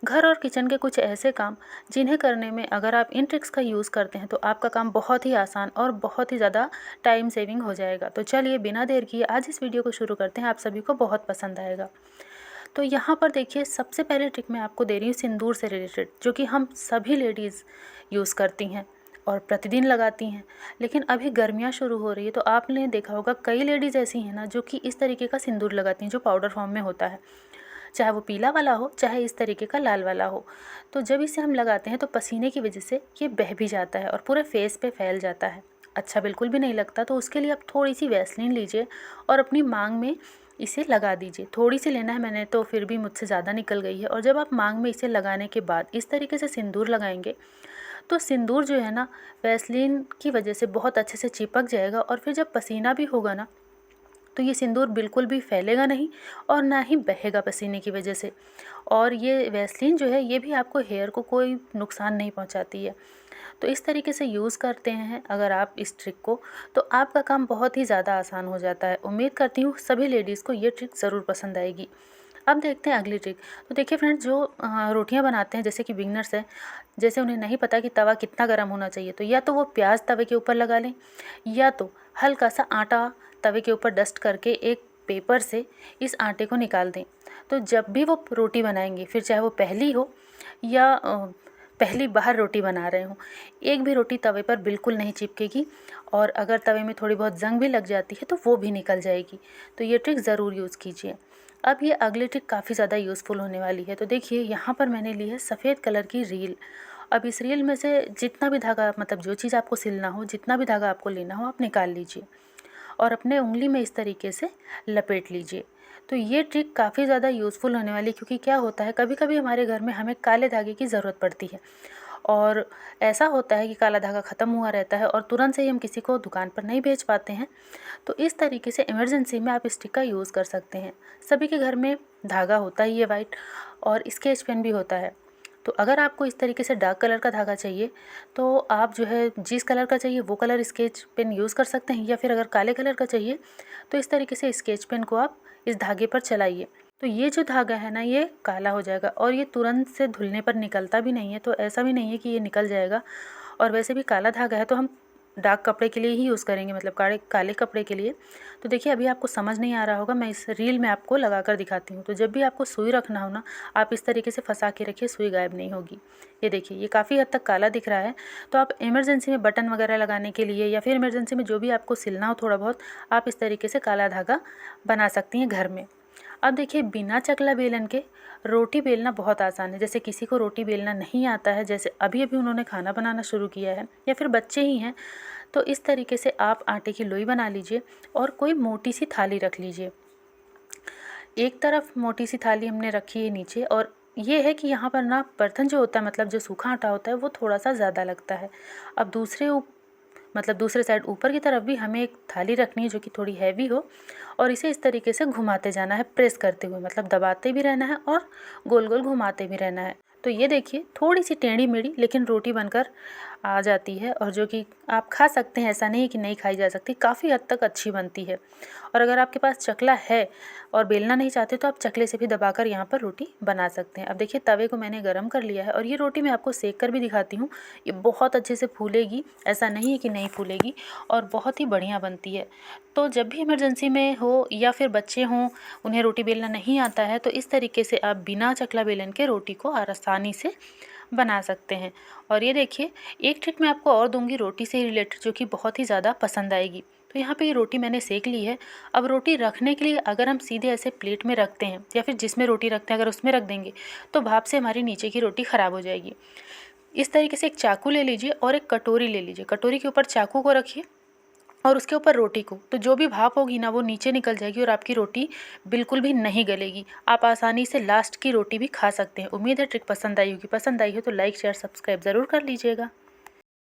घर और किचन के कुछ ऐसे काम जिन्हें करने में अगर आप इन ट्रिक्स का यूज़ करते हैं तो आपका काम बहुत ही आसान और बहुत ही ज़्यादा टाइम सेविंग हो जाएगा। तो चलिए बिना देर किए आज इस वीडियो को शुरू करते हैं, आप सभी को बहुत पसंद आएगा। तो यहाँ पर देखिए, सबसे पहले ट्रिक मैं आपको दे रही हूँ सिंदूर से रिलेटेड, जो कि हम सभी लेडीज़ यूज़ करती हैं और प्रतिदिन लगाती हैं। लेकिन अभी गर्मियाँ शुरू हो रही है तो आपने देखा होगा कई लेडीज़ ऐसी हैं ना जो कि इस तरीके का सिंदूर लगाती हैं जो पाउडर फॉर्म में होता है, चाहे वो पीला वाला हो चाहे इस तरीके का लाल वाला हो। तो जब इसे हम लगाते हैं तो पसीने की वजह से ये बह भी जाता है और पूरे फेस पे फैल जाता है, अच्छा बिल्कुल भी नहीं लगता। तो उसके लिए आप थोड़ी सी वैसलीन लीजिए और अपनी मांग में इसे लगा दीजिए। थोड़ी सी लेना है, मैंने तो फिर भी मुझसे ज़्यादा निकल गई है। और जब आप मांग में इसे लगाने के बाद इस तरीके से सिंदूर लगाएंगे तो सिंदूर जो है ना वैसलीन की वजह से बहुत अच्छे से चिपक जाएगा और फिर जब पसीना भी होगा ना तो ये सिंदूर बिल्कुल भी फैलेगा नहीं और ना ही बहेगा पसीने की वजह से। और ये वैसलीन जो है ये भी आपको हेयर को कोई नुकसान नहीं पहुंचाती है। तो इस तरीके से यूज़ करते हैं अगर आप इस ट्रिक को, तो आपका काम बहुत ही ज़्यादा आसान हो जाता है। उम्मीद करती हूँ सभी लेडीज़ को ये ट्रिक ज़रूर पसंद आएगी। अब देखते हैं अगली ट्रिक। तो देखिए फ्रेंड्स, जो रोटियां बनाते हैं जैसे कि बिगनर्स हैं, जैसे उन्हें नहीं पता कि तवा कितना गर्म होना चाहिए, तो या तो वो प्याज तवे के ऊपर लगा लें या तो हल्का सा आटा तवे के ऊपर डस्ट करके एक पेपर से इस आटे को निकाल दें। तो जब भी वो रोटी बनाएंगे, फिर चाहे वो पहली हो या पहली बार रोटी बना रहे हों, एक भी रोटी तवे पर बिल्कुल नहीं चिपकेगी और अगर तवे में थोड़ी बहुत जंग भी लग जाती है तो वो भी निकल जाएगी। तो ये ट्रिक ज़रूर यूज़ कीजिए। अब ये अगली ट्रिक काफ़ी ज़्यादा यूज़फुल होने वाली है। तो देखिए यहाँ पर मैंने ली है सफ़ेद कलर की रील। अब इस रील में से जितना भी धागा, मतलब जो चीज़ आपको सिलना हो, जितना भी धागा आपको लेना हो, आप निकाल लीजिए और अपने उंगली में इस तरीके से लपेट लीजिए। तो ये ट्रिक काफ़ी ज़्यादा यूज़फुल होने वाली है, क्योंकि क्या होता है कभी कभी हमारे घर में हमें काले धागे की ज़रूरत पड़ती है और ऐसा होता है कि काला धागा ख़त्म हुआ रहता है और तुरंत से ही हम किसी को दुकान पर नहीं भेज पाते हैं। तो इस तरीके से इमरजेंसी में आप इस ट्रिक का यूज़ कर सकते हैं। सभी के घर में धागा होता ही है वाइट, और स्केच पेन भी होता है। तो अगर आपको इस तरीके से डार्क कलर का धागा चाहिए तो आप जो है जिस कलर का चाहिए वो कलर स्केच पेन यूज़ कर सकते हैं, या फिर अगर काले कलर का चाहिए तो इस तरीके से स्केच पेन को आप इस धागे पर चलाइए। तो ये जो धागा है ना ये काला हो जाएगा और ये तुरंत से धुलने पर निकलता भी नहीं है। तो ऐसा भी नहीं है कि ये निकल जाएगा। और वैसे भी काला धागा है तो हम डार्क कपड़े के लिए ही यूज़ करेंगे, मतलब काले काले कपड़े के लिए। तो देखिए अभी आपको समझ नहीं आ रहा होगा, मैं इस रील में आपको लगा कर दिखाती हूँ। तो जब भी आपको सुई रखना हो ना, आप इस तरीके से फंसा के रखिए, सुई गायब नहीं होगी। ये देखिए ये काफ़ी हद तक काला दिख रहा है। तो आप इमरजेंसी में बटन वगैरह लगाने के लिए या फिर इमरजेंसी में जो भी आपको सिलना हो थोड़ा बहुत, आप इस तरीके से काला धागा बना सकती हैं घर में। अब देखिए बिना चकला बेलन के रोटी बेलना बहुत आसान है। जैसे किसी को रोटी बेलना नहीं आता है, जैसे अभी अभी उन्होंने खाना बनाना शुरू किया है या फिर बच्चे ही हैं, तो इस तरीके से आप आटे की लोई बना लीजिए और कोई मोटी सी थाली रख लीजिए। एक तरफ मोटी सी थाली हमने रखी है नीचे, और ये है कि यहाँ पर ना बर्तन जो होता है, मतलब जो सूखा आटा होता है, वो थोड़ा सा ज़्यादा लगता है। अब मतलब दूसरे साइड ऊपर की तरफ भी हमें एक थाली रखनी है जो कि थोड़ी हैवी हो, और इसे इस तरीके से घुमाते जाना है, प्रेस करते हुए, मतलब दबाते भी रहना है और गोल गोल घुमाते भी रहना है। तो ये देखिए थोड़ी सी टेढ़ी मेढ़ी लेकिन रोटी बनकर आ जाती है, और जो कि आप खा सकते हैं, ऐसा नहीं है कि नहीं खाई जा सकती, काफ़ी हद तक अच्छी बनती है। और अगर आपके पास चकला है और बेलना नहीं चाहते तो आप चकले से भी दबाकर यहाँ पर रोटी बना सकते हैं। अब देखिए तवे को मैंने गर्म कर लिया है और ये रोटी मैं आपको सेक कर भी दिखाती हूँ। ये बहुत अच्छे से फूलेगी, ऐसा नहीं है कि नहीं फूलेगी, और बहुत ही बढ़िया बनती है। तो जब भी इमरजेंसी में हो या फिर बच्चे हों, उन्हें रोटी बेलना नहीं आता है, तो इस तरीके से आप बिना चकला बेलन के रोटी को आसानी से बना सकते हैं। और ये देखिए एक ट्रिक मैं आपको और दूंगी रोटी से रिलेटेड, जो कि बहुत ही ज़्यादा पसंद आएगी। तो यहाँ पे ये रोटी मैंने सेक ली है। अब रोटी रखने के लिए अगर हम सीधे ऐसे प्लेट में रखते हैं या फिर जिसमें रोटी रखते हैं अगर उसमें रख देंगे तो भाप से हमारी नीचे की रोटी ख़राब हो जाएगी। इस तरीके से एक चाकू ले लीजिए और एक कटोरी ले लीजिए, कटोरी के ऊपर चाकू को रखिए और उसके ऊपर रोटी को, तो जो भी भाप होगी ना वो नीचे निकल जाएगी और आपकी रोटी बिल्कुल भी नहीं गलेगी। आप आसानी से लास्ट की रोटी भी खा सकते हैं। उम्मीद है ट्रिक पसंद आई होगी। पसंद आई हो तो लाइक शेयर सब्सक्राइब ज़रूर कर लीजिएगा।